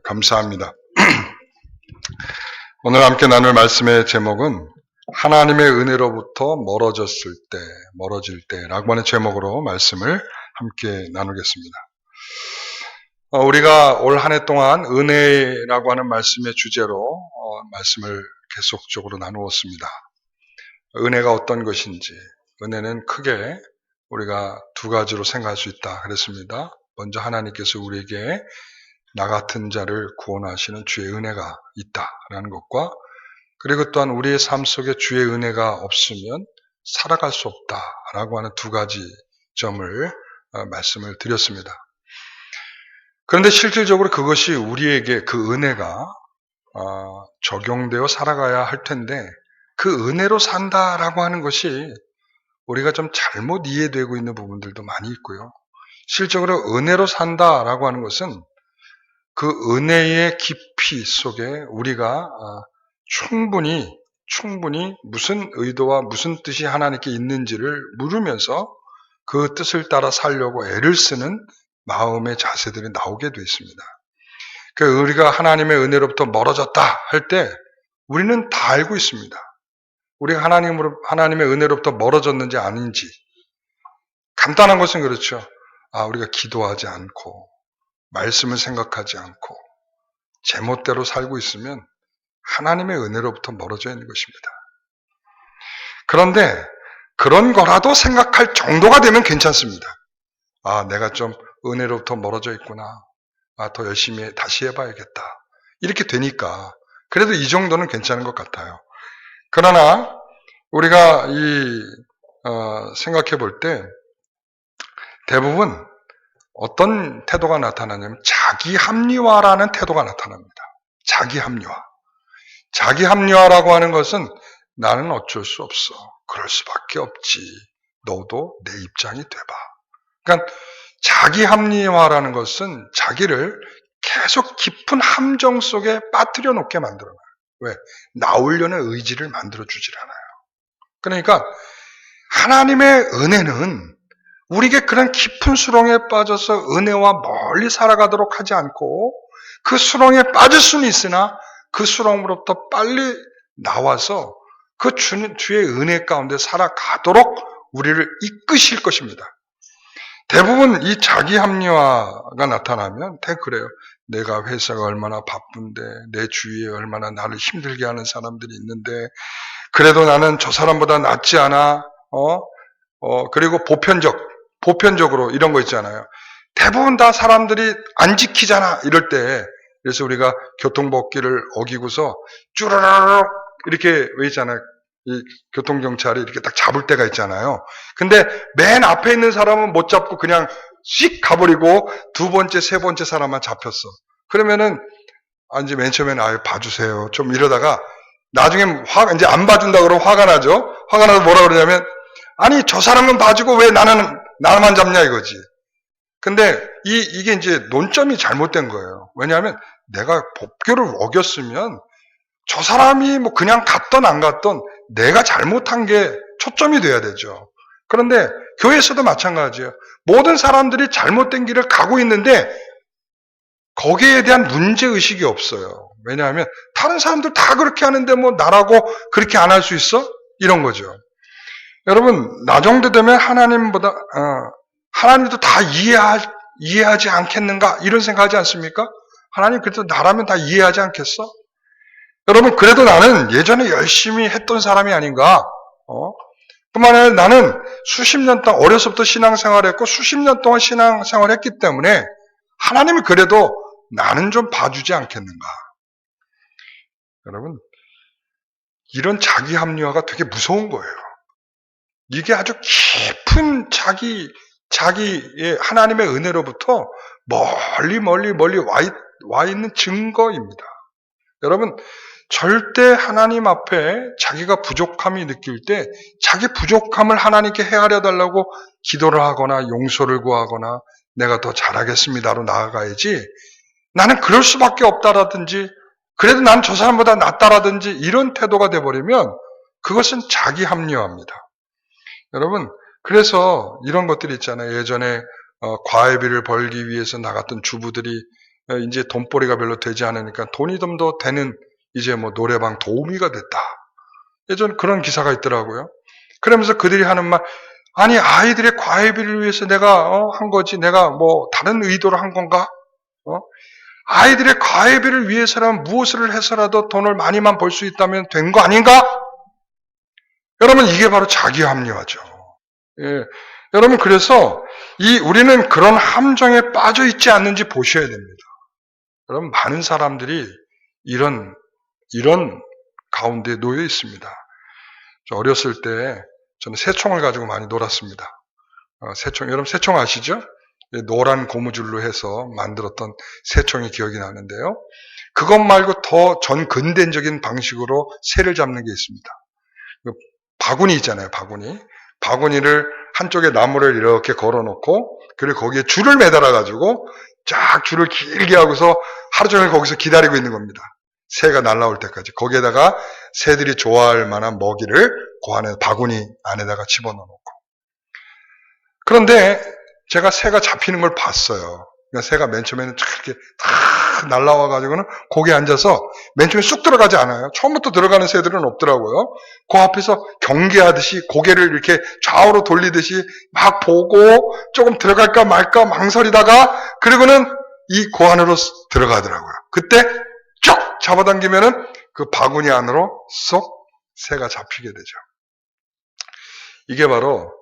감사합니다. 오늘 함께 나눌 말씀의 제목은 하나님의 은혜로부터 멀어질 때라고 하는 제목으로 말씀을 함께 나누겠습니다. 우리가 올 한 해 동안 은혜라고 하는 말씀의 주제로 말씀을 계속적으로 나누었습니다. 은혜가 어떤 것인지, 은혜는 크게 우리가 두 가지로 생각할 수 있다 그랬습니다. 먼저 하나님께서 우리에게 나 같은 자를 구원하시는 주의 은혜가 있다라는 것과, 그리고 또한 우리의 삶 속에 주의 은혜가 없으면 살아갈 수 없다라고 하는 두 가지 점을 말씀을 드렸습니다. 그런데 실질적으로 그것이 우리에게 그 은혜가 적용되어 살아가야 할 텐데, 그 은혜로 산다라고 하는 것이 우리가 좀 잘못 이해되고 있는 부분들도 많이 있고요. 실질적으로 은혜로 산다라고 하는 것은 그 은혜의 깊이 속에 우리가 충분히 무슨 의도와 무슨 뜻이 하나님께 있는지를 물으면서 그 뜻을 따라 살려고 애를 쓰는 마음의 자세들이 나오게 되어 있습니다. 그러니까 우리가 하나님의 은혜로부터 멀어졌다 할 때 우리는 다 알고 있습니다. 우리가 하나님의 은혜로부터 멀어졌는지 아닌지. 간단한 것은 그렇죠. 우리가 기도하지 않고 말씀을 생각하지 않고 제멋대로 살고 있으면 하나님의 은혜로부터 멀어져 있는 것입니다. 그런데 그런 거라도 생각할 정도가 되면 괜찮습니다. 내가 좀 은혜로부터 멀어져 있구나. 더 열심히 다시 해봐야겠다. 이렇게 되니까 그래도 이 정도는 괜찮은 것 같아요. 그러나 우리가 생각해 볼 때 대부분 어떤 태도가 나타나냐면 자기 합리화라는 태도가 나타납니다. 자기 합리화. 자기 합리화라고 하는 것은 나는 어쩔 수 없어. 그럴 수밖에 없지. 너도 내 입장이 돼봐. 그러니까 자기 합리화라는 것은 자기를 계속 깊은 함정 속에 빠뜨려 놓게 만들어놔요. 왜? 나오려는 의지를 만들어주질 않아요. 그러니까 하나님의 은혜는 우리에게 그런 깊은 수렁에 빠져서 은혜와 멀리 살아가도록 하지 않고, 그 수렁에 빠질 수는 있으나 그 수렁으로부터 빨리 나와서 그 주의 은혜 가운데 살아가도록 우리를 이끄실 것입니다. 대부분 이 자기 합리화가 나타나면 그래요. 내가 회사가 얼마나 바쁜데, 내 주위에 얼마나 나를 힘들게 하는 사람들이 있는데, 그래도 나는 저 사람보다 낫지 않아. 그리고 보편적으로 이런 거 있잖아요. 대부분 다 사람들이 안 지키잖아. 이럴 때, 그래서 우리가 교통법규를 어기고서 쭈르르륵 이렇게 왜 있잖아요. 이 교통경찰이 이렇게 딱 잡을 때가 있잖아요. 근데 맨 앞에 있는 사람은 못 잡고 그냥 씩 가버리고 두 번째, 세 번째 사람만 잡혔어. 그러면은 이제 맨 처음에는 봐주세요. 좀 이러다가 나중에 이제 안 봐준다 그러면 화가 나죠. 화가 나서 뭐라 그러냐면 저 사람은 봐주고 왜 나만 잡냐 이거지. 근데 이게 이제 논점이 잘못된 거예요. 왜냐하면 내가 법규를 어겼으면 저 사람이 그냥 갔던 안 갔던 내가 잘못한 게 초점이 돼야 되죠. 그런데 교회에서도 마찬가지예요. 모든 사람들이 잘못된 길을 가고 있는데 거기에 대한 문제의식이 없어요. 왜냐하면 다른 사람들 다 그렇게 하는데 나라고 그렇게 안 할 수 있어? 이런 거죠. 여러분, 나 정도 되면 하나님도 다 이해하지 않겠는가? 이런 생각하지 않습니까? 하나님 그래도 나라면 다 이해하지 않겠어? 여러분, 그래도 나는 예전에 열심히 했던 사람이 아닌가? 뿐만 아니라 나는 수십 년 동안 어려서부터 신앙생활을 했고 수십 년 동안 신앙생활을 했기 때문에 하나님이 그래도 나는 좀 봐주지 않겠는가? 여러분, 이런 자기 합리화가 되게 무서운 거예요. 이게 아주 깊은 자기의 하나님의 은혜로부터 멀리 와 있는 증거입니다. 여러분, 절대 하나님 앞에 자기가 부족함이 느낄 때 자기 부족함을 하나님께 헤아려 달라고 기도를 하거나 용서를 구하거나 내가 더 잘하겠습니다로 나아가야지, 나는 그럴 수밖에 없다라든지 그래도 난 저 사람보다 낫다라든지 이런 태도가 돼버리면 그것은 자기 합리화입니다. 여러분, 그래서 이런 것들이 있잖아요. 예전에 과외비를 벌기 위해서 나갔던 주부들이 이제 돈벌이가 별로 되지 않으니까 돈이 좀 더 되는 이제 뭐 노래방 도우미가 됐다. 예전 그런 기사가 있더라고요. 그러면서 그들이 하는 말, 아니 아이들의 과외비를 위해서 내가 한 거지, 내가 뭐 다른 의도로 한 건가? 아이들의 과외비를 위해서라면 무엇을 해서라도 돈을 많이만 벌 수 있다면 된 거 아닌가? 여러분, 이게 바로 자기 합리화죠. 예. 여러분, 그래서 우리는 그런 함정에 빠져 있지 않는지 보셔야 됩니다. 여러분, 많은 사람들이 이런 가운데 놓여 있습니다. 저 어렸을 때 저는 새총을 가지고 많이 놀았습니다. 여러분 새총 아시죠? 노란 고무줄로 해서 만들었던 새총이 기억이 나는데요. 그것 말고 더 전 근대적인 방식으로 새를 잡는 게 있습니다. 바구니 있잖아요, 바구니. 바구니를 한쪽에 나무를 이렇게 걸어놓고, 그리고 거기에 줄을 매달아가지고 쫙 줄을 길게 하고서 하루 종일 거기서 기다리고 있는 겁니다. 새가 날아올 때까지. 거기에다가 새들이 좋아할 만한 먹이를 그 안에 바구니 안에다가 집어넣어놓고. 그런데 제가 새가 잡히는 걸 봤어요. 그러니까 새가 맨 처음에는 이렇게 탁 날아와가지고는 거기에 앉아서 맨 처음에 쑥 들어가지 않아요. 처음부터 들어가는 새들은 없더라고요. 그 앞에서 경계하듯이 고개를 이렇게 좌우로 돌리듯이 막 보고 조금 들어갈까 말까 망설이다가 그리고는 이 고 안으로 들어가더라고요. 그때 쭉 잡아당기면은 그 바구니 안으로 쏙 새가 잡히게 되죠. 이게 바로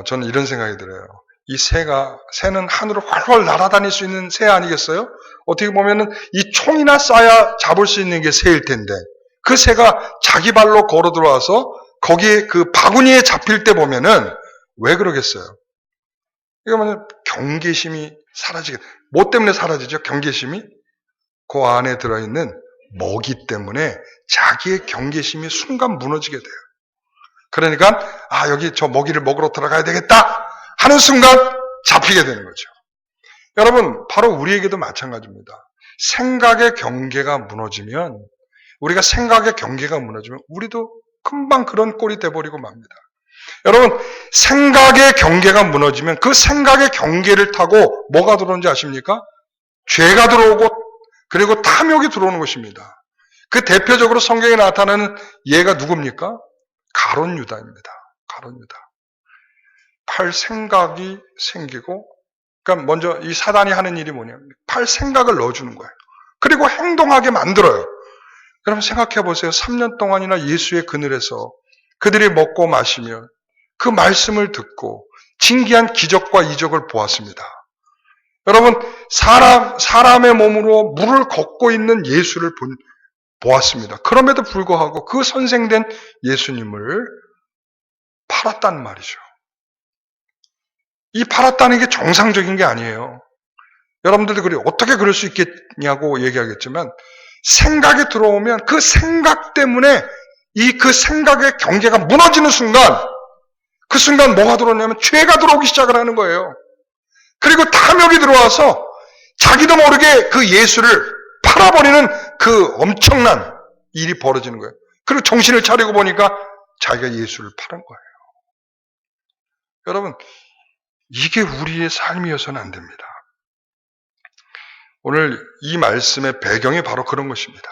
저는 이런 생각이 들어요. 이 새는 하늘을 활활 날아다닐 수 있는 새 아니겠어요? 어떻게 보면은 이 총이나 쏴야 잡을 수 있는 게 새일 텐데, 그 새가 자기 발로 걸어 들어와서 거기에 그 바구니에 잡힐 때 보면은 왜 그러겠어요? 이거 뭐냐면 경계심이 뭐 때문에 사라지죠? 경계심이? 그 안에 들어있는 먹이 때문에 자기의 경계심이 순간 무너지게 돼요. 그러니까 여기 저 먹이를 먹으러 들어가야 되겠다 하는 순간 잡히게 되는 거죠. 여러분, 바로 우리에게도 마찬가지입니다. 생각의 경계가 무너지면, 우리도 금방 그런 꼴이 돼버리고 맙니다. 여러분, 생각의 경계가 무너지면 그 생각의 경계를 타고 뭐가 들어오는지 아십니까? 죄가 들어오고 그리고 탐욕이 들어오는 것입니다. 그 대표적으로 성경에 나타나는 예가 누굽니까? 가룟 유다입니다. 가룟 유다. 팔 생각이 생기고, 그러니까 먼저 이 사단이 하는 일이 뭐냐면 팔 생각을 넣어주는 거예요. 그리고 행동하게 만들어요. 여러분 생각해 보세요. 3년 동안이나 예수의 그늘에서 그들이 먹고 마시며 그 말씀을 듣고 진기한 기적과 이적을 보았습니다. 여러분, 사람의 몸으로 물을 걷고 있는 예수를 보았습니다. 그럼에도 불구하고 그 선생된 예수님을 팔았단 말이죠. 이 팔았다는 게 정상적인 게 아니에요. 여러분들도 어떻게 그럴 수 있겠냐고 얘기하겠지만, 생각이 들어오면 그 생각 때문에 그 생각의 경계가 무너지는 순간, 그 순간 뭐가 들어오냐면 죄가 들어오기 시작을 하는 거예요. 그리고 탐욕이 들어와서 자기도 모르게 그 예수를 팔아버리는 그 엄청난 일이 벌어지는 거예요. 그리고 정신을 차리고 보니까 자기가 예수를 팔은 거예요. 여러분, 이게 우리의 삶이어서는 안 됩니다. 오늘 이 말씀의 배경이 바로 그런 것입니다.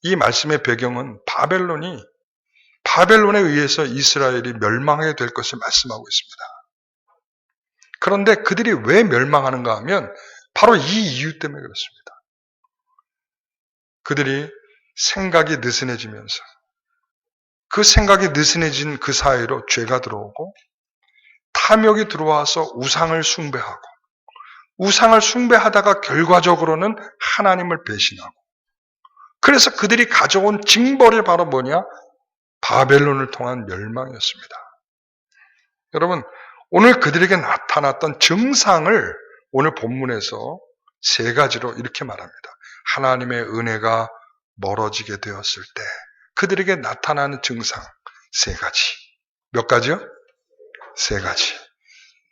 이 말씀의 배경은 바벨론에 의해서 이스라엘이 멸망하게 될 것을 말씀하고 있습니다. 그런데 그들이 왜 멸망하는가 하면 바로 이 이유 때문에 그렇습니다. 그들이 생각이 느슨해지면서 그 생각이 느슨해진 그 사이로 죄가 들어오고 탐욕이 들어와서 우상을 숭배하고, 우상을 숭배하다가 결과적으로는 하나님을 배신하고, 그래서 그들이 가져온 징벌이 바로 뭐냐? 바벨론을 통한 멸망이었습니다. 여러분, 오늘 그들에게 나타났던 증상을 오늘 본문에서 3가지로 이렇게 말합니다. 하나님의 은혜가 멀어지게 되었을 때 그들에게 나타나는 증상 3가지. 몇 가지요? 3가지.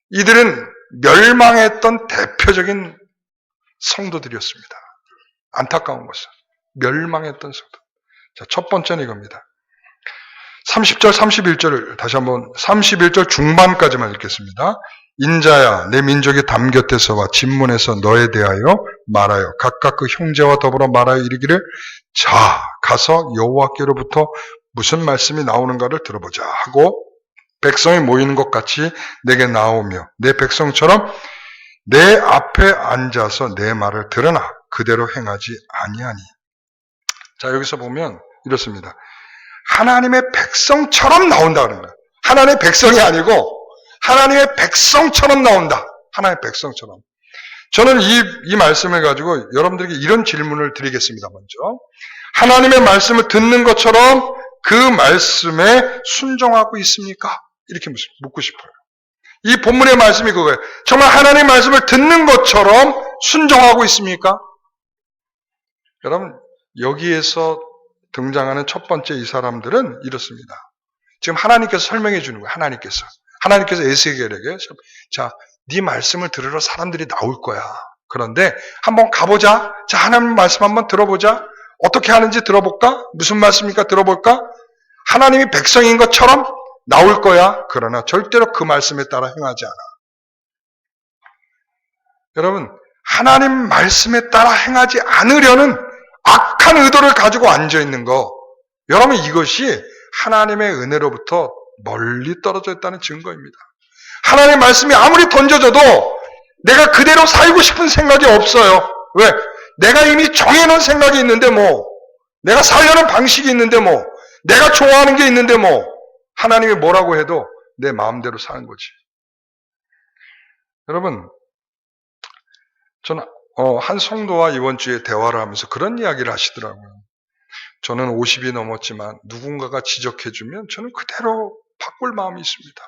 이들은 멸망했던 대표적인 성도들이었습니다. 안타까운 것은 멸망했던 성도. 자, 첫 번째는 이겁니다. 30절, 31절을 다시 한번 31절 중반까지만 읽겠습니다. 인자야 내 민족이 담 곁에서와 진문에서 너에 대하여 말하여 각각 그 형제와 더불어 말하여 이르기를 자 가서 여호와께로부터 무슨 말씀이 나오는가를 들어보자 하고 백성이 모이는 것 같이 내게 나오며 내 백성처럼 내 앞에 앉아서 내 말을 들으나 그대로 행하지 아니하니. 자 여기서 보면 이렇습니다. 하나님의 백성처럼 나온다는 거예요. 하나님의 백성이 아니고 하나님의 백성처럼 나온다. 하나님의 백성처럼. 저는 이 말씀을 가지고 여러분들에게 이런 질문을 드리겠습니다. 먼저 하나님의 말씀을 듣는 것처럼 그 말씀에 순종하고 있습니까? 이렇게 묻고 싶어요. 이 본문의 말씀이 그거예요. 정말 하나님의 말씀을 듣는 것처럼 순종하고 있습니까? 여러분 여기에서 등장하는 첫 번째 이 사람들은 이렇습니다. 지금 하나님께서 설명해 주는 거예요. 하나님께서 에스겔에게 자, 네 말씀을 들으러 사람들이 나올 거야. 그런데 한번 가보자. 자, 하나님 말씀 한번 들어보자. 어떻게 하는지 들어볼까? 무슨 말씀입니까? 들어볼까? 하나님이 백성인 것처럼 나올 거야. 그러나 절대로 그 말씀에 따라 행하지 않아. 여러분, 하나님 말씀에 따라 행하지 않으려는 악한 의도를 가지고 앉아있는 거, 여러분 이것이 하나님의 은혜로부터 멀리 떨어져 있다는 증거입니다. 하나님의 말씀이 아무리 던져져도 내가 그대로 살고 싶은 생각이 없어요. 왜? 내가 이미 정해놓은 생각이 있는데 내가 살려는 방식이 있는데 내가 좋아하는 게 있는데 하나님이 뭐라고 해도 내 마음대로 사는 거지. 여러분, 저는 한 성도와 이번 주에 대화를 하면서 그런 이야기를 하시더라고요. 저는 50이 넘었지만 누군가가 지적해주면 저는 그대로 바꿀 마음이 있습니다.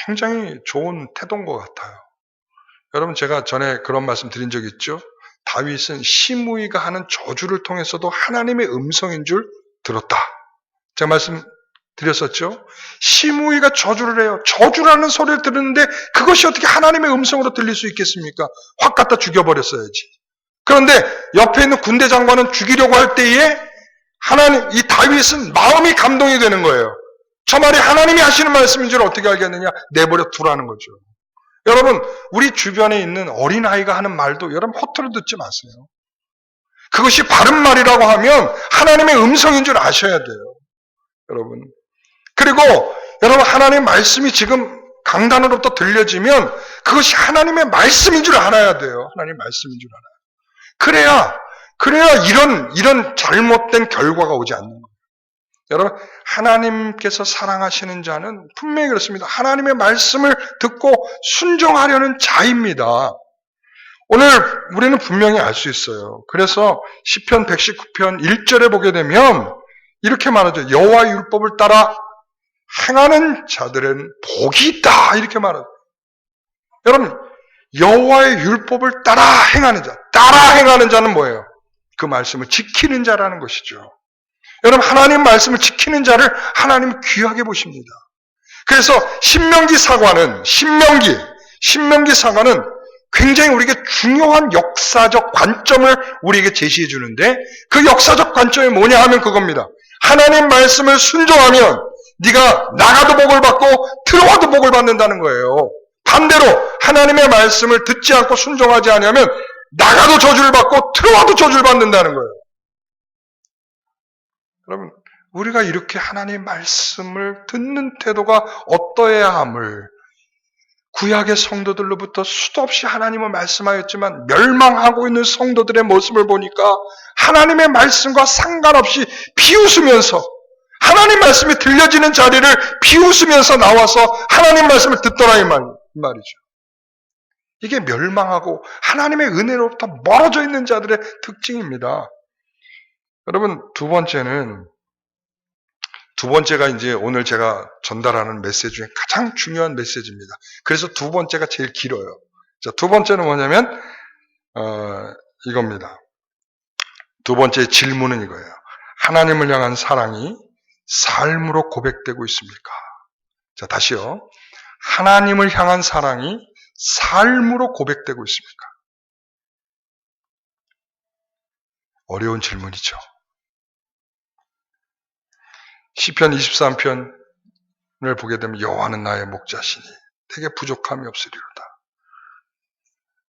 굉장히 좋은 태도인 것 같아요. 여러분 제가 전에 그런 말씀 드린 적 있죠? 다윗은 시므이가 하는 저주를 통해서도 하나님의 음성인 줄 들었다. 제가 말씀 드렸었죠? 시므이가 저주를 해요. 저주라는 소리를 들었는데 그것이 어떻게 하나님의 음성으로 들릴 수 있겠습니까? 확 갖다 죽여버렸어야지. 그런데 옆에 있는 군대 장관은 죽이려고 할 때에 이 다윗은 마음이 감동이 되는 거예요. 저 말이 하나님이 하시는 말씀인 줄 어떻게 알겠느냐? 내버려 두라는 거죠. 여러분, 우리 주변에 있는 어린아이가 하는 말도 여러분 허투루 듣지 마세요. 그것이 바른 말이라고 하면 하나님의 음성인 줄 아셔야 돼요. 여러분. 그리고 여러분 하나님의 말씀이 지금 강단으로부터 들려지면 그것이 하나님의 말씀인 줄 알아야 돼요. 하나님의 말씀인 줄 알아요. 그래야 이런 잘못된 결과가 오지 않는 거예요. 여러분, 하나님께서 사랑하시는 자는 분명히 그렇습니다. 하나님의 말씀을 듣고 순종하려는 자입니다. 오늘 우리는 분명히 알 수 있어요. 그래서 시편 119편 1절에 보게 되면 이렇게 말하죠. 여호와의 율법을 따라 행하는 자들은 복이 있다. 이렇게 말하죠. 여러분, 여호와의 율법을 따라 행하는 자는 뭐예요? 그 말씀을 지키는 자라는 것이죠. 여러분 하나님 말씀을 지키는 자를 하나님은 귀하게 보십니다. 그래서 신명기 사과는 굉장히 우리에게 중요한 역사적 관점을 우리에게 제시해 주는데 그 역사적 관점이 뭐냐 하면 그겁니다. 하나님 말씀을 순종하면 네가 나가도 복을 받고 들어와도 복을 받는다는 거예요. 반대로 하나님의 말씀을 듣지 않고 순종하지 않으면 나가도 저주를 받고 들어와도 저주를 받는다는 거예요. 여러분, 우리가 이렇게 하나님의 말씀을 듣는 태도가 어떠해야 함을 구약의 성도들로부터 수도 없이 하나님은 말씀하였지만 멸망하고 있는 성도들의 모습을 보니까 하나님의 말씀과 상관없이 비웃으면서 하나님 말씀이 들려지는 자리를 비웃으면서 나와서 하나님 말씀을 듣더라 이 말이죠. 이게 멸망하고 하나님의 은혜로부터 멀어져 있는 자들의 특징입니다. 여러분, 두 번째가 이제 오늘 제가 전달하는 메시지 중에 가장 중요한 메시지입니다. 그래서 두 번째가 제일 길어요. 자, 두 번째는 뭐냐면, 이겁니다. 두 번째 질문은 이거예요. 하나님을 향한 사랑이 삶으로 고백되고 있습니까? 자, 다시요. 하나님을 향한 사랑이 삶으로 고백되고 있습니까? 어려운 질문이죠. 시편 23편을 보게 되면 여호와는 나의 목자시니 되게 부족함이 없으리로다.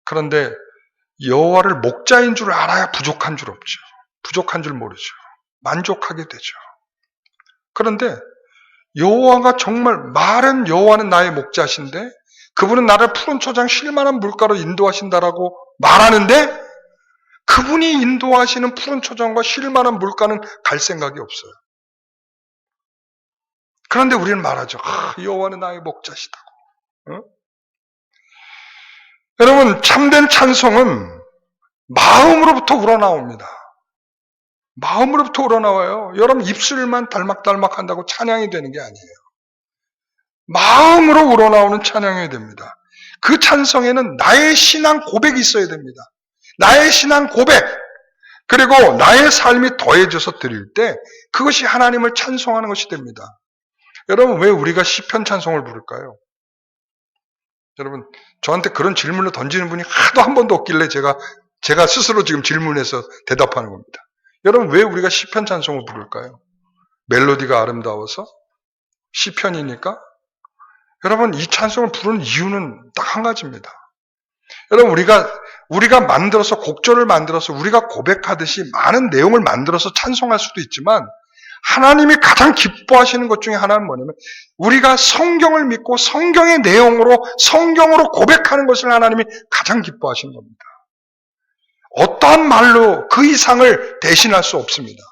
그런데 여호와를 목자인 줄 알아야 부족한 줄 없죠. 부족한 줄 모르죠. 만족하게 되죠. 그런데 여호와가 정말 말은 여호와는 나의 목자신데 그분은 나를 푸른 초장 쉴만한 물가로 인도하신다라고 말하는데 그분이 인도하시는 푸른 초장과 쉴만한 물가는 갈 생각이 없어요. 그런데 우리는 말하죠. 여호와는 나의 목자시다고. 어? 여러분, 참된 찬송은 마음으로부터 우러나옵니다. 마음으로부터 우러나와요. 여러분 입술만 달막달막 한다고 찬양이 되는 게 아니에요. 마음으로 우러나오는 찬양이 됩니다. 그 찬송에는 나의 신앙 고백이 있어야 됩니다. 나의 신앙 고백, 그리고 나의 삶이 더해져서 드릴 때 그것이 하나님을 찬송하는 것이 됩니다. 여러분, 왜 우리가 시편 찬송을 부를까요? 여러분, 저한테 그런 질문을 던지는 분이 하도 한 번도 없길래 제가 스스로 지금 질문해서 대답하는 겁니다. 여러분, 왜 우리가 시편 찬송을 부를까요? 멜로디가 아름다워서? 시편이니까? 여러분, 이 찬송을 부르는 이유는 딱 한 가지입니다. 여러분, 우리가 만들어서, 곡조를 만들어서 우리가 고백하듯이 많은 내용을 만들어서 찬송할 수도 있지만 하나님이 가장 기뻐하시는 것 중에 하나는 뭐냐면 우리가 성경을 믿고 성경의 내용으로 성경으로 고백하는 것을 하나님이 가장 기뻐하시는 겁니다. 어떠한 말로 그 이상을 대신할 수 없습니다.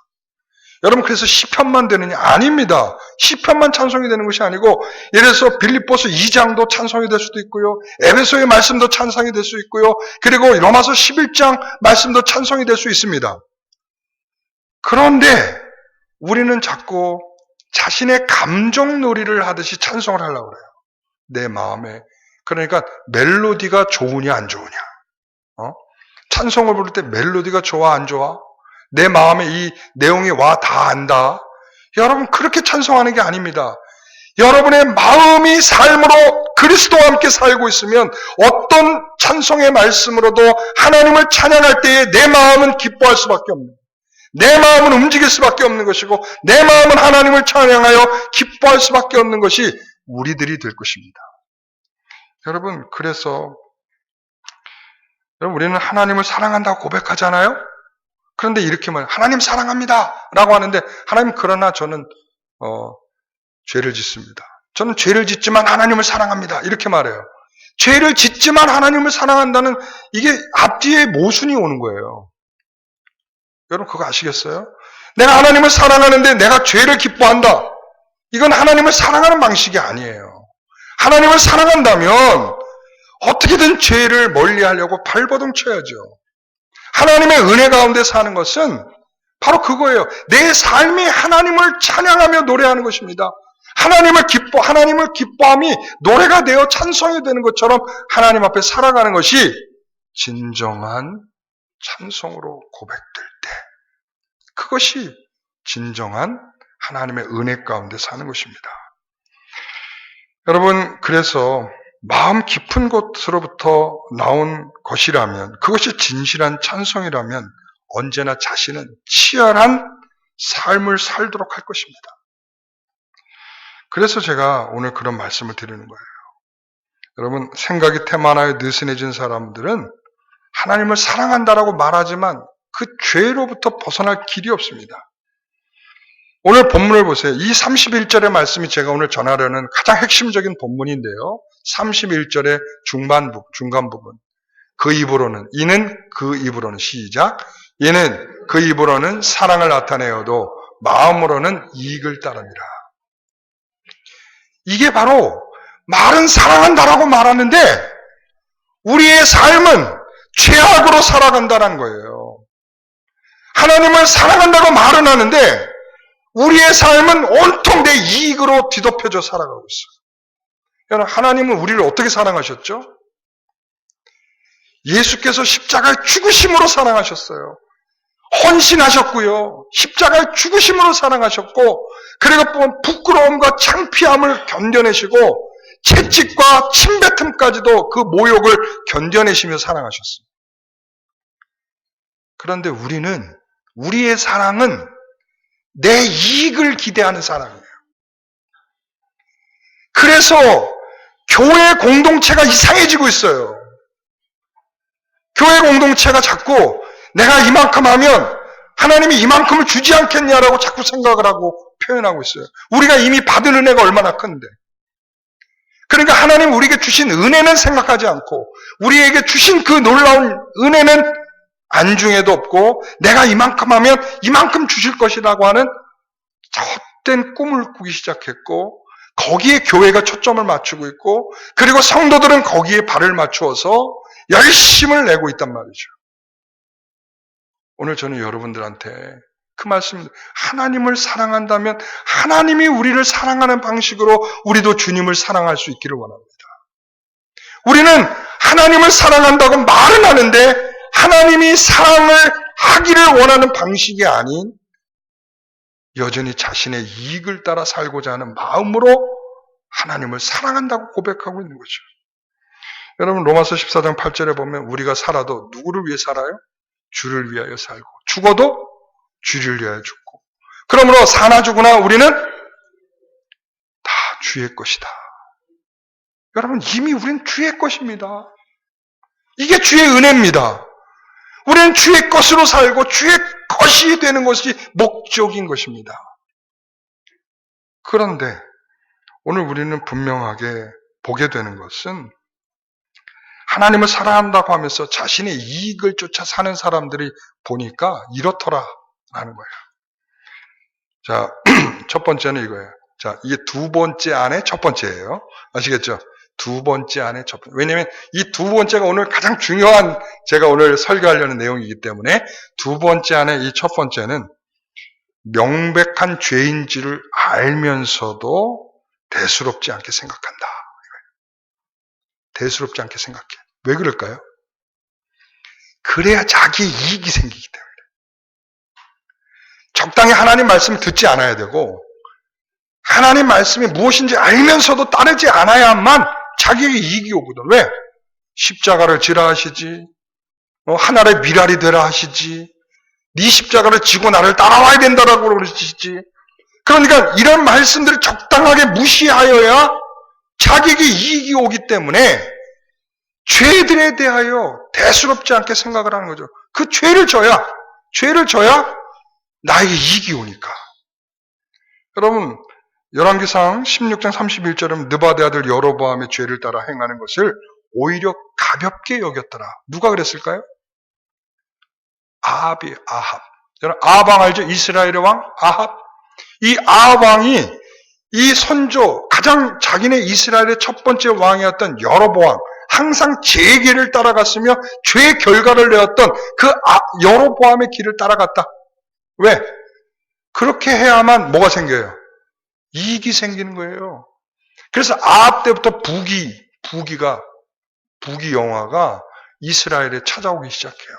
여러분, 그래서 시편만 되느냐? 아닙니다. 시편만 찬송이 되는 것이 아니고 예를 들어서 빌립보서 2장도 찬송이 될 수도 있고요. 에베소의 말씀도 찬송이 될 수 있고요. 그리고 로마서 11장 말씀도 찬송이 될 수 있습니다. 그런데 우리는 자꾸 자신의 감정놀이를 하듯이 찬송을 하려고 그래요. 내 마음에. 그러니까 멜로디가 좋으냐 안 좋으냐. 찬송을 부를 때 멜로디가 좋아 안 좋아? 내 마음에 이 내용이 와 다 안다. 여러분, 그렇게 찬송하는 게 아닙니다. 여러분의 마음이 삶으로 그리스도와 함께 살고 있으면 어떤 찬송의 말씀으로도 하나님을 찬양할 때에 내 마음은 기뻐할 수밖에 없는 거예요. 내 마음은 움직일 수밖에 없는 것이고 내 마음은 하나님을 찬양하여 기뻐할 수밖에 없는 것이 우리들이 될 것입니다. 여러분, 그래서 우리는 하나님을 사랑한다고 고백하잖아요? 그런데 이렇게 말해요. 하나님 사랑합니다 라고 하는데 하나님, 그러나 저는 죄를 짓습니다. 저는 죄를 짓지만 하나님을 사랑합니다 이렇게 말해요. 죄를 짓지만 하나님을 사랑한다는 이게 앞뒤에 모순이 오는 거예요. 여러분, 그거 아시겠어요? 내가 하나님을 사랑하는데 내가 죄를 기뻐한다. 이건 하나님을 사랑하는 방식이 아니에요. 하나님을 사랑한다면 어떻게든 죄를 멀리하려고 발버둥 쳐야죠. 하나님의 은혜 가운데 사는 것은 바로 그거예요. 내 삶이 하나님을 찬양하며 노래하는 것입니다. 하나님을 기뻐함이 노래가 되어 찬송이 되는 것처럼 하나님 앞에 살아가는 것이 진정한 찬송으로 고백될 때, 그것이 진정한 하나님의 은혜 가운데 사는 것입니다. 여러분, 그래서 마음 깊은 곳으로부터 나온 것이라면, 그것이 진실한 찬송이라면 언제나 자신은 치열한 삶을 살도록 할 것입니다. 그래서 제가 오늘 그런 말씀을 드리는 거예요. 여러분, 생각이 태만하여 느슨해진 사람들은 하나님을 사랑한다라고 말하지만 그 죄로부터 벗어날 길이 없습니다. 오늘 본문을 보세요. 이 31절의 말씀이 제가 오늘 전하려는 가장 핵심적인 본문인데요. 31절의 중간 부분. 그 입으로는, 시작. 이는 그 입으로는 사랑을 나타내어도 마음으로는 이익을 따릅니다. 이게 바로 말은 사랑한다라고 말하는데 우리의 삶은 죄악으로 살아간다는 거예요. 하나님을 사랑한다고 말은 하는데 우리의 삶은 온통 내 이익으로 뒤덮여져 살아가고 있어요. 여러분, 하나님은 우리를 어떻게 사랑하셨죠? 예수께서 십자가의 죽으심으로 사랑하셨어요. 헌신하셨고요. 십자가의 죽으심으로 사랑하셨고, 그리고 부끄러움과 창피함을 견뎌내시고 채찍과 침뱉음까지도 그 모욕을 견뎌내시며 사랑하셨어요. 그런데 우리의 사랑은 내 이익을 기대하는 사랑이에요. 그래서 교회 공동체가 이상해지고 있어요. 교회 공동체가 자꾸 내가 이만큼 하면 하나님이 이만큼을 주지 않겠냐라고 자꾸 생각을 하고 표현하고 있어요. 우리가 이미 받은 은혜가 얼마나 큰데. 그러니까 하나님 우리에게 주신 은혜는 생각하지 않고 우리에게 주신 그 놀라운 은혜는 안중에도 없고 내가 이만큼 하면 이만큼 주실 것이라고 하는 헛된 꿈을 꾸기 시작했고 거기에 교회가 초점을 맞추고 있고 그리고 성도들은 거기에 발을 맞추어서 열심을 내고 있단 말이죠. 오늘 저는 여러분들한테 그 말씀, 하나님을 사랑한다면 하나님이 우리를 사랑하는 방식으로 우리도 주님을 사랑할 수 있기를 원합니다. 우리는 하나님을 사랑한다고 말은 하는데 하나님이 사랑을 하기를 원하는 방식이 아닌 여전히 자신의 이익을 따라 살고자 하는 마음으로 하나님을 사랑한다고 고백하고 있는 거죠. 여러분 로마서 14장 8절에 보면 우리가 살아도 누구를 위해 살아요? 주를 위하여 살고 죽어도 주를 위하여 죽고 그러므로 사나 죽으나 우리는 다 주의 것이다. 여러분 이미 우리는 주의 것입니다. 이게 주의 은혜입니다. 우리는 주의 것으로 살고 주의 것이 되는 것이 목적인 것입니다. 그런데 오늘 우리는 분명하게 보게 되는 것은 하나님을 사랑한다고 하면서 자신의 이익을 쫓아 사는 사람들이 보니까 이렇더라라는 거예요. 자, 첫 번째는 이거예요. 자, 이게 두 번째 안에 첫 번째예요. 아시겠죠? 두 번째 안에 첫 번째. 왜냐하면 이 두 번째가 오늘 가장 중요한 제가 오늘 설교하려는 내용이기 때문에 두 번째 안에 이 첫 번째는 명백한 죄인지를 알면서도 대수롭지 않게 생각한다. 대수롭지 않게 생각해. 왜 그럴까요? 그래야 자기의 이익이 생기기 때문에. 적당히 하나님 말씀을 듣지 않아야 되고 하나님 말씀이 무엇인지 알면서도 따르지 않아야만 자기에게 이익이 오거든. 왜? 십자가를 지라 하시지. 하나의 미랄이 되라 하시지. 네 십자가를 지고 나를 따라와야 된다라고 그러시지. 그러니까 이런 말씀들을 적당하게 무시하여야 자기에게 이익이 오기 때문에 죄들에 대하여 대수롭지 않게 생각을 하는 거죠. 그 죄를 져야 나에게 이익이 오니까. 여러분 열왕기상 16장 31절은 느바데 아들 여로보암의 죄를 따라 행하는 것을 오히려 가볍게 여겼더라. 누가 그랬을까요? 아합이 아합. 여러분 아합 왕 알죠? 이스라엘의 왕 아합. 이 아합 왕이 이 선조 가장 자기네 이스라엘의 첫 번째 왕이었던 여로보암 항상 제 길을 따라갔으며 죄의 결과를 내었던 그 여로보암의 길을 따라갔다. 왜? 그렇게 해야만 뭐가 생겨요? 이익이 생기는 거예요. 그래서 아합 때부터 부귀 영화가 이스라엘에 찾아오기 시작해요.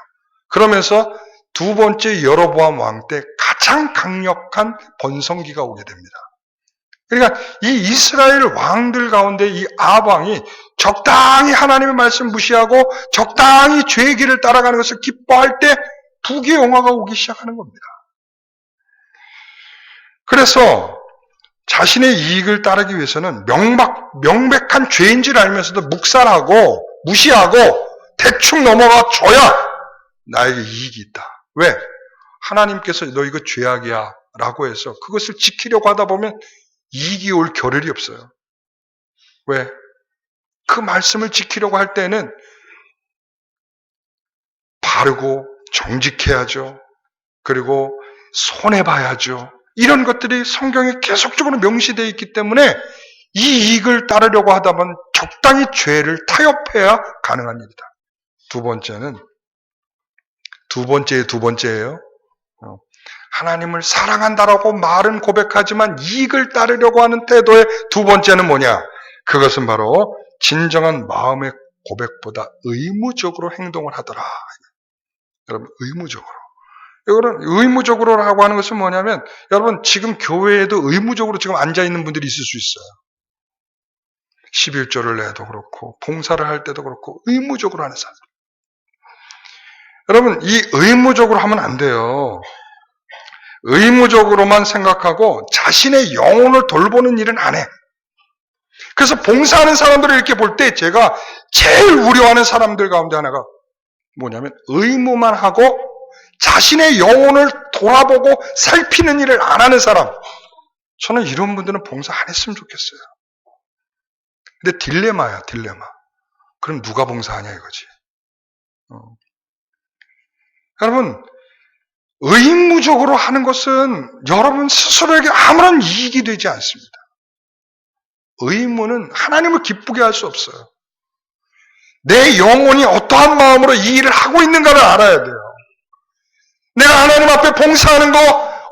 그러면서 두 번째 여로보암 왕 때 가장 강력한 번성기가 오게 됩니다. 그러니까 이 이스라엘 왕들 가운데 이 아합 왕이 적당히 하나님의 말씀 무시하고 적당히 죄의 길을 따라가는 것을 기뻐할 때 부귀 영화가 오기 시작하는 겁니다. 그래서 자신의 이익을 따르기 위해서는 명백한 죄인지를 알면서도 묵살하고 무시하고 대충 넘어가 줘야 나에게 이익이 있다. 왜? 하나님께서 너 이거 죄악이야 라고 해서 그것을 지키려고 하다 보면 이익이 올 겨를이 없어요. 왜? 그 말씀을 지키려고 할 때는 바르고 정직해야죠. 그리고 손해봐야죠. 이런 것들이 성경에 계속적으로 명시되어 있기 때문에 이 이익을 따르려고 하다 보면 적당히 죄를 타협해야 가능한 일이다. 두 번째예요. 하나님을 사랑한다라고 말은 고백하지만 이익을 따르려고 하는 태도의 두 번째는 뭐냐? 그것은 바로 진정한 마음의 고백보다 의무적으로 행동을 하더라. 여러분, 의무적으로. 이거는 의무적으로라고 하는 것은 뭐냐면 여러분 지금 교회에도 의무적으로 지금 앉아있는 분들이 있을 수 있어요. 11조를 내도 그렇고 봉사를 할 때도 그렇고 의무적으로 하는 사람. 여러분 이 의무적으로 하면 안 돼요. 의무적으로만 생각하고 자신의 영혼을 돌보는 일은 안 해. 그래서 봉사하는 사람들을 이렇게 볼 때 제가 제일 우려하는 사람들 가운데 하나가 뭐냐면 의무만 하고 자신의 영혼을 돌아보고 살피는 일을 안 하는 사람. 저는 이런 분들은 봉사 안 했으면 좋겠어요. 근데 딜레마야, 딜레마. 그럼 누가 봉사하냐 이거지. 여러분, 의무적으로 하는 것은 여러분 스스로에게 아무런 이익이 되지 않습니다. 의무는 하나님을 기쁘게 할 수 없어요. 내 영혼이 어떠한 마음으로 이 일을 하고 있는가를 알아야 돼요. 내가 하나님 앞에 봉사하는 거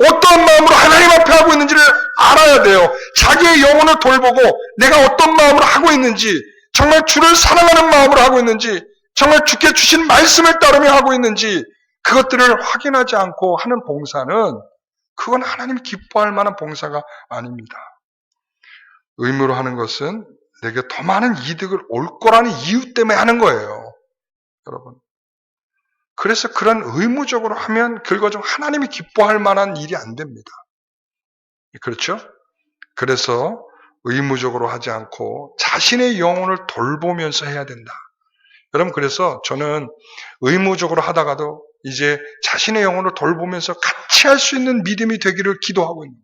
어떤 마음으로 하나님 앞에 하고 있는지를 알아야 돼요. 자기의 영혼을 돌보고 내가 어떤 마음으로 하고 있는지, 정말 주를 사랑하는 마음으로 하고 있는지, 정말 주께 주신 말씀을 따르며 하고 있는지 그것들을 확인하지 않고 하는 봉사는 그건 하나님이 기뻐할 만한 봉사가 아닙니다. 의무로 하는 것은 내게 더 많은 이득을 올 거라는 이유 때문에 하는 거예요. 여러분. 그래서 그런 의무적으로 하면 결과적으로 하나님이 기뻐할 만한 일이 안 됩니다. 그렇죠? 그래서 의무적으로 하지 않고 자신의 영혼을 돌보면서 해야 된다. 여러분, 그래서 저는 의무적으로 하다가도 이제 자신의 영혼을 돌보면서 같이 할 수 있는 믿음이 되기를 기도하고 있는 거예요.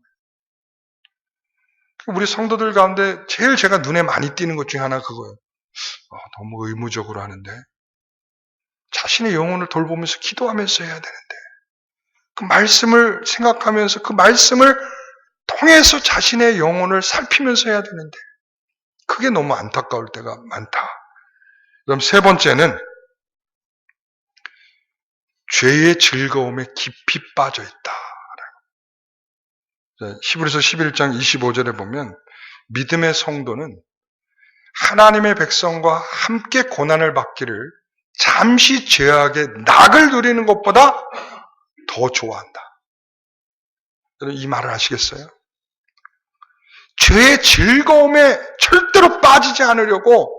우리 성도들 가운데 제일 제가 눈에 많이 띄는 것 중에 하나가 그거예요. 너무 의무적으로 하는데 자신의 영혼을 돌보면서 기도하면서 해야 되는데 그 말씀을 생각하면서 그 말씀을 통해서 자신의 영혼을 살피면서 해야 되는데 그게 너무 안타까울 때가 많다. 그럼 세 번째는 죄의 즐거움에 깊이 빠져 있다. 히브리서 11장 25절에 보면 믿음의 성도는 하나님의 백성과 함께 고난을 받기를 잠시 죄악의 낙을 누리는 것보다 더 좋아한다. 이 말을 아시겠어요? 죄의 즐거움에 절대로 빠지지 않으려고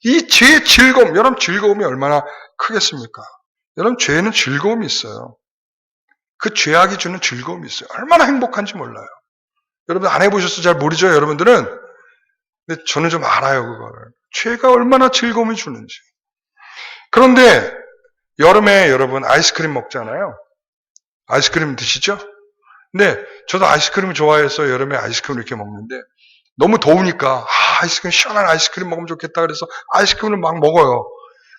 이 죄의 즐거움, 여러분 즐거움이 얼마나 크겠습니까? 여러분 죄에는 즐거움이 있어요. 그 죄악이 주는 즐거움이 있어요. 얼마나 행복한지 몰라요. 여러분 안 해보셔서 잘 모르죠, 여러분들은? 근데 저는 좀 알아요, 그거를. 죄가 얼마나 즐거움을 주는지. 그런데 여름에 여러분 아이스크림 먹잖아요. 아이스크림 드시죠? 근데 저도 아이스크림 좋아해서 여름에 아이스크림을 이렇게 먹는데 너무 더우니까 아이스크림, 시원한 아이스크림 먹으면 좋겠다 그래서 아이스크림을 막 먹어요.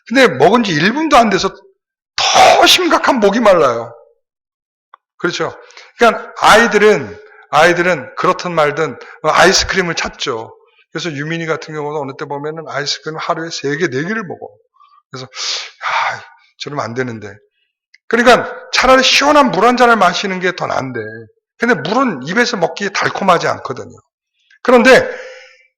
근데 먹은 지 1분도 안 돼서 더 심각한 목이 말라요. 그렇죠? 그러니까 아이들은 그렇든 말든 아이스크림을 찾죠. 그래서 유민이 같은 경우는 어느 때 보면은 아이스크림 하루에 3개, 4개를 먹어. 그래서 저러면 안 되는데. 그러니까 차라리 시원한 물 한 잔을 마시는 게 더 나은데. 근데 물은 입에서 먹기에 달콤하지 않거든요. 그런데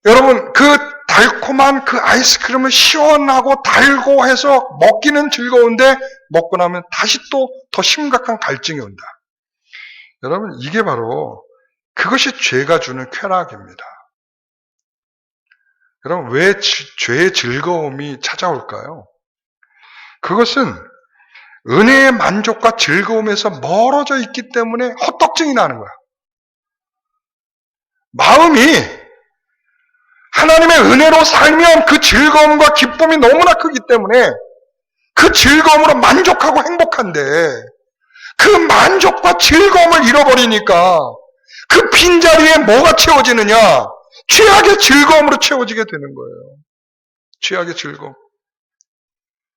여러분 그 달콤한 그 아이스크림을 시원하고 달고 해서 먹기는 즐거운데 먹고 나면 다시 또 더 심각한 갈증이 온다. 여러분 이게 바로 그것이 죄가 주는 쾌락입니다. 여러분 왜 죄의 즐거움이 찾아올까요? 그것은 은혜의 만족과 즐거움에서 멀어져 있기 때문에 헛떡증이 나는 거야. 마음이 하나님의 은혜로 살면 그 즐거움과 기쁨이 너무나 크기 때문에 그 즐거움으로 만족하고 행복한데 그 만족과 즐거움을 잃어버리니까 그 빈자리에 뭐가 채워지느냐? 죄악의 즐거움으로 채워지게 되는 거예요. 죄악의 즐거움.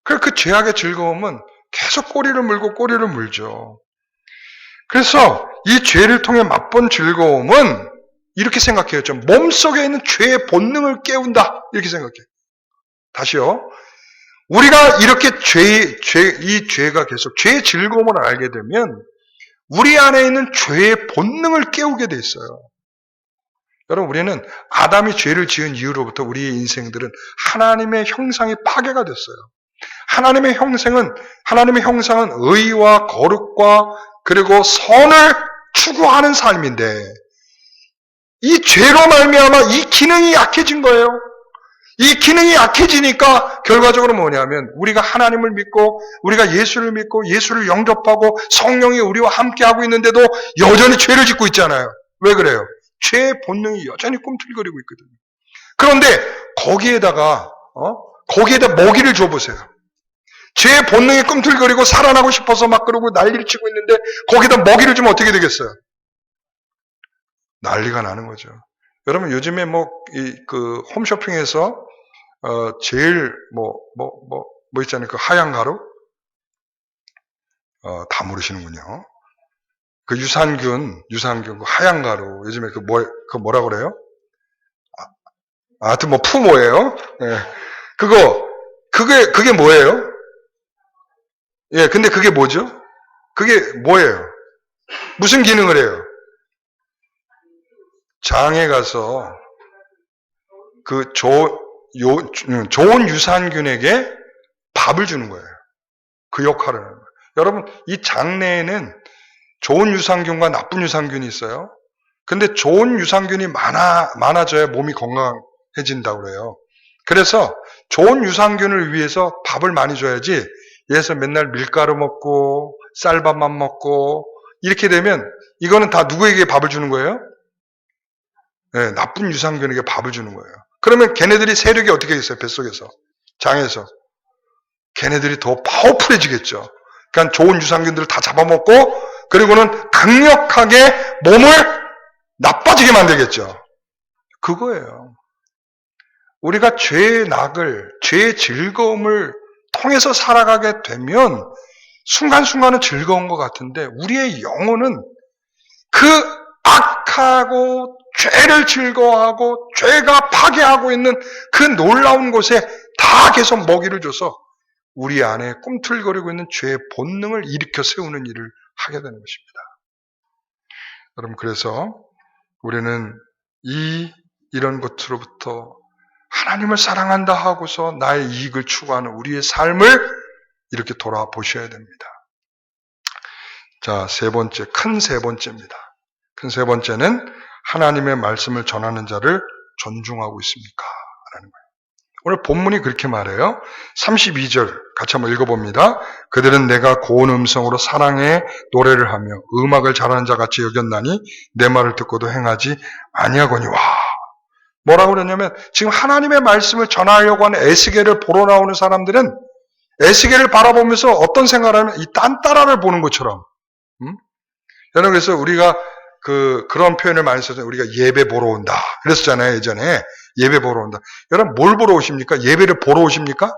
그 죄악의 즐거움은 계속 꼬리를 물죠. 그래서 이 죄를 통해 맛본 즐거움은 이렇게 생각해요. 좀 몸속에 있는 죄의 본능을 깨운다. 이렇게 생각해요. 다시요. 우리가 이렇게 이 죄가 계속 죄의 즐거움을 알게 되면 우리 안에 있는 죄의 본능을 깨우게 돼 있어요. 여러분, 우리는 아담이 죄를 지은 이후로부터 우리의 인생들은 하나님의 형상이 파괴가 됐어요. 하나님의 형상은 의와 거룩과 그리고 선을 추구하는 삶인데 이 죄로 말미암아 이 기능이 약해진 거예요. 이 기능이 약해지니까 결과적으로 뭐냐면 우리가 하나님을 믿고 우리가 예수를 믿고 예수를 영접하고 성령이 우리와 함께하고 있는데도 여전히 죄를 짓고 있잖아요. 왜 그래요? 죄의 본능이 여전히 꿈틀거리고 있거든요. 그런데 거기에다가 먹이를 줘보세요. 죄의 본능이 꿈틀거리고 살아나고 싶어서 막 그러고 난리를 치고 있는데 거기다 먹이를 주면 어떻게 되겠어요? 난리가 나는 거죠. 여러분 요즘에 홈쇼핑에서 제일 있잖아요. 그 하얀 가루? 다 모르시는군요. 그 유산균, 그 하얀 가루. 요즘에 그 뭐라 그래요? 하여튼 푸모예요. 예. 그게 뭐예요? 예, 근데 그게 뭐죠? 그게 뭐예요? 무슨 기능을 해요? 장에 가서 그 좋은 유산균에게 밥을 주는 거예요. 그 역할을 하는 거예요. 여러분, 이 장내에는 좋은 유산균과 나쁜 유산균이 있어요. 근데 좋은 유산균이 많아져야 몸이 건강해진다고 그래요. 그래서 좋은 유산균을 위해서 밥을 많이 줘야지, 예서 맨날 밀가루 먹고 쌀밥만 먹고 이렇게 되면 이거는 다 누구에게 밥을 주는 거예요? 네, 나쁜 유산균에게 밥을 주는 거예요. 그러면 걔네들이 세력이 어떻게 있어요? 뱃속에서, 장에서. 걔네들이 더 파워풀해지겠죠. 그러니까 좋은 유산균들을 다 잡아먹고 그리고는 강력하게 몸을 나빠지게 만들겠죠. 그거예요. 우리가 죄의 낙을, 죄의 즐거움을 통해서 살아가게 되면 순간순간은 즐거운 것 같은데 우리의 영혼은 그 악하고 죄를 즐거워하고 죄가 파괴하고 있는 그 놀라운 곳에 다 계속 먹이를 줘서 우리 안에 꿈틀거리고 있는 죄의 본능을 일으켜 세우는 일을 하게 되는 것입니다. 여러분, 그래서 우리는 이런 것으로부터 하나님을 사랑한다 하고서 나의 이익을 추구하는 우리의 삶을 이렇게 돌아보셔야 됩니다. 자, 큰 세 번째입니다. 큰 세 번째는 하나님의 말씀을 전하는 자를 존중하고 있습니까? 라는 거예요. 오늘 본문이 그렇게 말해요. 32절 같이 한번 읽어봅니다. 그들은 내가 고운 음성으로 사랑의 노래를 하며 음악을 잘하는 자 같이 여겼나니 내 말을 듣고도 행하지 아니하거니와. 뭐라고 그러냐면 지금 하나님의 말씀을 전하려고 하는 에스겔을 보러 나오는 사람들은 에스겔을 바라보면서 어떤 생각을 하면 이 딴따라를 보는 것처럼. 여러분, 그래서 우리가 그런 표현을 많이 써서 우리가 예배 보러 온다 그랬었잖아요. 예전에 예배 보러 온다. 여러분, 뭘 보러 오십니까? 예배를 보러 오십니까?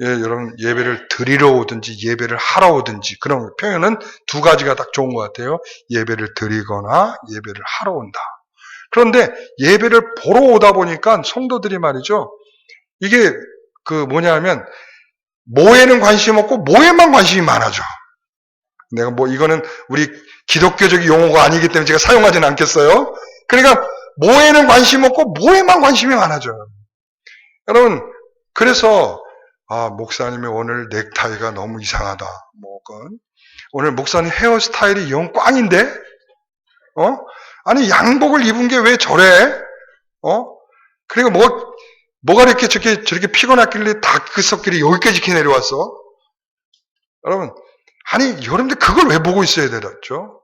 여러분, 예배를 드리러 오든지 예배를 하러 오든지 그런 표현은 두 가지가 딱 좋은 것 같아요. 예배를 드리거나 예배를 하러 온다. 그런데 예배를 보러 오다 보니까 성도들이 말이죠. 이게 뭐냐면 뭐에는 관심이 없고 뭐에만 관심이 많아져. 내가 이거는 우리 기독교적 용어가 아니기 때문에 제가 사용하지는 않겠어요. 그러니까 뭐에는 관심 없고 뭐에만 관심이 많아져요. 여러분, 그래서 목사님이 오늘 넥타이가 너무 이상하다. 오늘 목사님 헤어스타일이 영 꽝인데? 아니 양복을 입은 게 왜 저래? 그리고 뭐가 이렇게 저렇게 피곤했길래 다크서클이 여기까지 이렇게 내려왔어? 여러분, 아니 여러분들 그걸 왜 보고 있어야 되죠?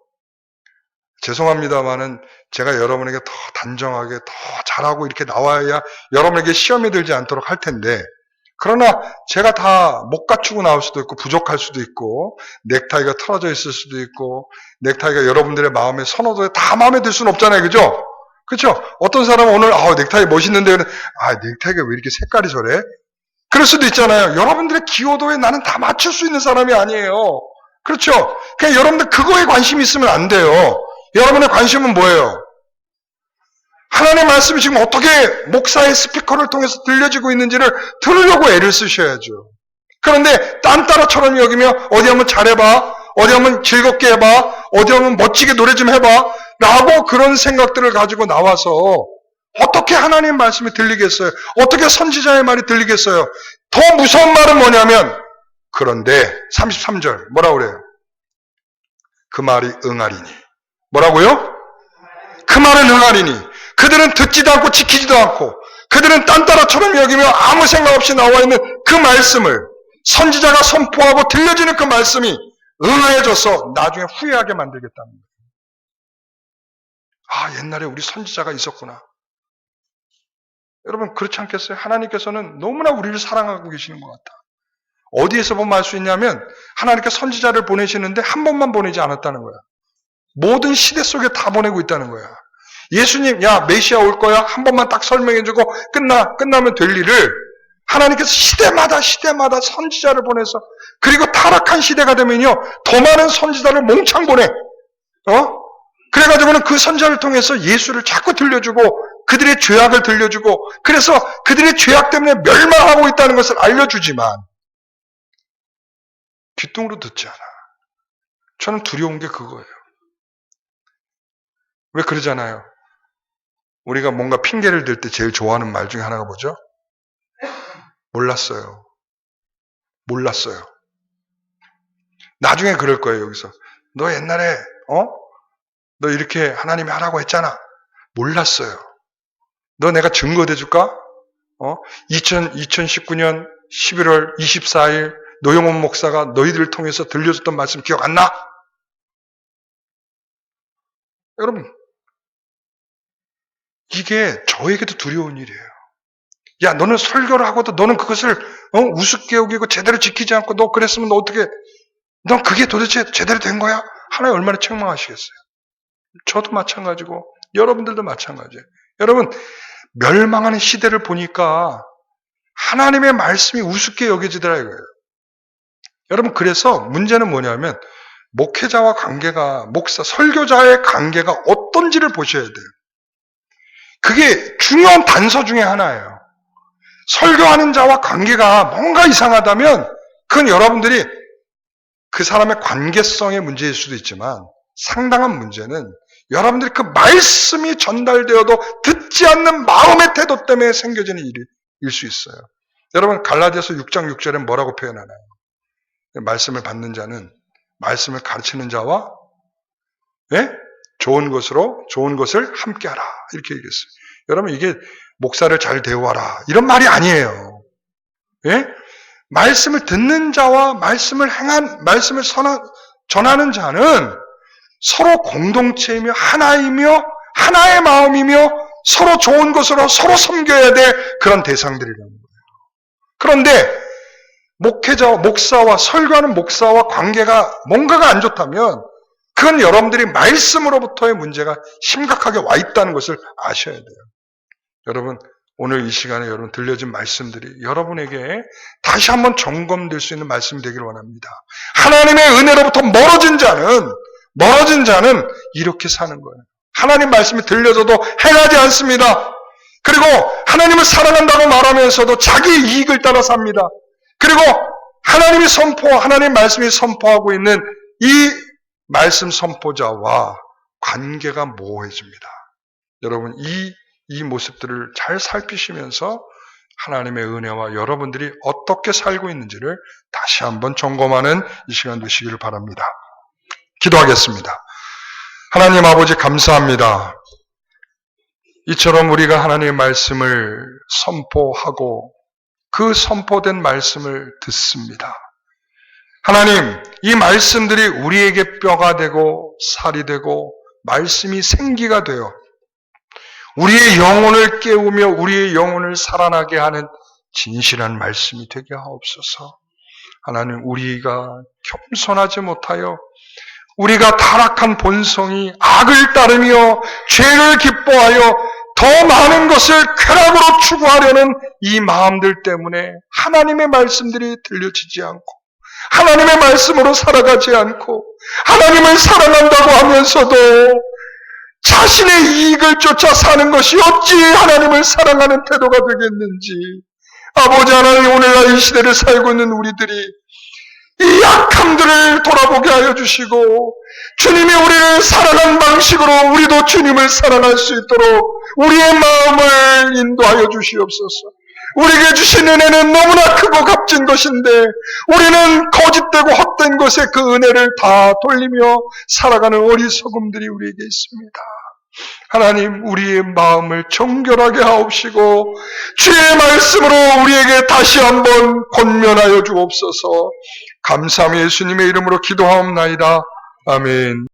죄송합니다만은 제가 여러분에게 더 단정하게 더 잘하고 이렇게 나와야 여러분에게 시험에 들지 않도록 할 텐데, 그러나 제가 다 못 갖추고 나올 수도 있고 부족할 수도 있고 넥타이가 틀어져 있을 수도 있고 넥타이가 여러분들의 마음에 선호도에 다 마음에 들 수는 없잖아요. 그죠? 그렇죠? 어떤 사람은 오늘 넥타이 멋있는데 넥타이가 왜 이렇게 색깔이 저래? 그럴 수도 있잖아요. 여러분들의 기호도에 나는 다 맞출 수 있는 사람이 아니에요. 그렇죠? 그냥 여러분들 그거에 관심이 있으면 안 돼요. 여러분의 관심은 뭐예요? 하나님의 말씀이 지금 어떻게 목사의 스피커를 통해서 들려지고 있는지를 들으려고 애를 쓰셔야죠. 그런데 딴따라처럼 여기며 어디 한번 잘해봐, 어디 한번 즐겁게 해봐, 어디 한번 멋지게 노래 좀 해봐 라고 그런 생각들을 가지고 나와서 어떻게 하나님 말씀이 들리겠어요? 어떻게 선지자의 말이 들리겠어요? 더 무서운 말은 뭐냐면, 그런데 33절 뭐라고 그래요? 그 말이 응하리니. 뭐라고요? 그 말은 응하리니. 그들은 듣지도 않고 지키지도 않고 그들은 딴따라처럼 여기며 아무 생각 없이 나와 있는 그 말씀을 선지자가 선포하고 들려지는 그 말씀이 응하여져서 나중에 후회하게 만들겠다는 거예요. 옛날에 우리 선지자가 있었구나. 여러분 그렇지 않겠어요? 하나님께서는 너무나 우리를 사랑하고 계시는 것 같아. 어디에서 보면 알 수 있냐면 하나님께 선지자를 보내시는데 한 번만 보내지 않았다는 거야. 모든 시대 속에 다 보내고 있다는 거야. 예수님, 야 메시아 올 거야. 한 번만 딱 설명해주고 끝나면 될 일을 하나님께서 시대마다 선지자를 보내서, 그리고 타락한 시대가 되면요 더 많은 선지자를 몽창 보내. 그래가지고는 그 선지자를 통해서 예수를 자꾸 들려주고 그들의 죄악을 들려주고, 그래서 그들의 죄악 때문에 멸망하고 있다는 것을 알려주지만 귓등으로 듣지 않아. 저는 두려운 게 그거예요. 왜 그러잖아요. 우리가 뭔가 핑계를 댈 때 제일 좋아하는 말 중에 하나가 뭐죠? 몰랐어요. 나중에 그럴 거예요. 여기서 너 옛날에 너 이렇게 하나님이 하라고 했잖아. 몰랐어요. 너 내가 증거 대줄까? 2019년 11월 24일 노영원 목사가 너희들을 통해서 들려줬던 말씀 기억 안 나? 여러분, 이게 저에게도 두려운 일이에요. 야, 너는 설교를 하고도 너는 그것을 우습게 여기고 제대로 지키지 않고 너 그랬으면 너 어떻게, 넌 그게 도대체 제대로 된 거야? 하나님 얼마나 책망하시겠어요? 저도 마찬가지고 여러분들도 마찬가지예요. 여러분, 멸망하는 시대를 보니까 하나님의 말씀이 우습게 여겨지더라 이거예요. 여러분, 그래서 문제는 뭐냐면 목회자와 관계가, 설교자의 관계가 어떤지를 보셔야 돼요. 그게 중요한 단서 중에 하나예요. 설교하는 자와 관계가 뭔가 이상하다면 그건 여러분들이 그 사람의 관계성의 문제일 수도 있지만 상당한 문제는 여러분들이 그 말씀이 전달되어도 듣지 않는 마음의 태도 때문에 생겨지는 일일 수 있어요. 여러분, 갈라디아서 6장 6절에 뭐라고 표현하나요? 말씀을 받는 자는 말씀을 가르치는 자와 좋은 것을 함께하라 이렇게 얘기했어요. 여러분, 이게 목사를 잘 대우하라 이런 말이 아니에요. 말씀을 듣는 자와 말씀을 전하는 자는 서로 공동체이며 하나이며 하나의 마음이며 서로 좋은 것으로 서로 섬겨야 될 그런 대상들이라는 거예요. 그런데 설교하는 목사와 관계가 뭔가가 안 좋다면 그건 여러분들이 말씀으로부터의 문제가 심각하게 와 있다는 것을 아셔야 돼요. 여러분, 오늘 이 시간에 여러분 들려진 말씀들이 여러분에게 다시 한번 점검될 수 있는 말씀이 되기를 원합니다. 하나님의 은혜로부터 멀어진 자는 이렇게 사는 거예요. 하나님 말씀이 들려줘도 행하지 않습니다. 그리고 하나님을 사랑한다고 말하면서도 자기 이익을 따라 삽니다. 그리고 하나님 말씀이 선포하고 있는 이 말씀 선포자와 관계가 모호해집니다. 여러분, 이 모습들을 잘 살피시면서 하나님의 은혜와 여러분들이 어떻게 살고 있는지를 다시 한번 점검하는 이 시간 되시기를 바랍니다. 기도하겠습니다. 하나님 아버지 감사합니다. 이처럼 우리가 하나님의 말씀을 선포하고 그 선포된 말씀을 듣습니다. 하나님, 이 말씀들이 우리에게 뼈가 되고 살이 되고 말씀이 생기가 되어 우리의 영혼을 깨우며 우리의 영혼을 살아나게 하는 진실한 말씀이 되게 하옵소서. 하나님, 우리가 겸손하지 못하여 우리가 타락한 본성이 악을 따르며 죄를 기뻐하여 더 많은 것을 쾌락으로 추구하려는 이 마음들 때문에 하나님의 말씀들이 들려지지 않고 하나님의 말씀으로 살아가지 않고 하나님을 사랑한다고 하면서도 자신의 이익을 쫓아 사는 것이 어찌 하나님을 사랑하는 태도가 되겠는지, 아버지 하나님, 오늘날 이 시대를 살고 있는 우리들이 이 약함들을 돌아보게 하여 주시고 주님이 우리를 사랑한 방식으로 우리도 주님을 사랑할 수 있도록 우리의 마음을 인도하여 주시옵소서. 우리에게 주신 은혜는 너무나 크고 값진 것인데 우리는 거짓되고 헛된 것에 그 은혜를 다 돌리며 살아가는 어리석음들이 우리에게 있습니다. 하나님, 우리의 마음을 정결하게 하옵시고 주의 말씀으로 우리에게 다시 한번 권면하여 주옵소서. 감사함이 예수님의 이름으로 기도하옵나이다. 아멘.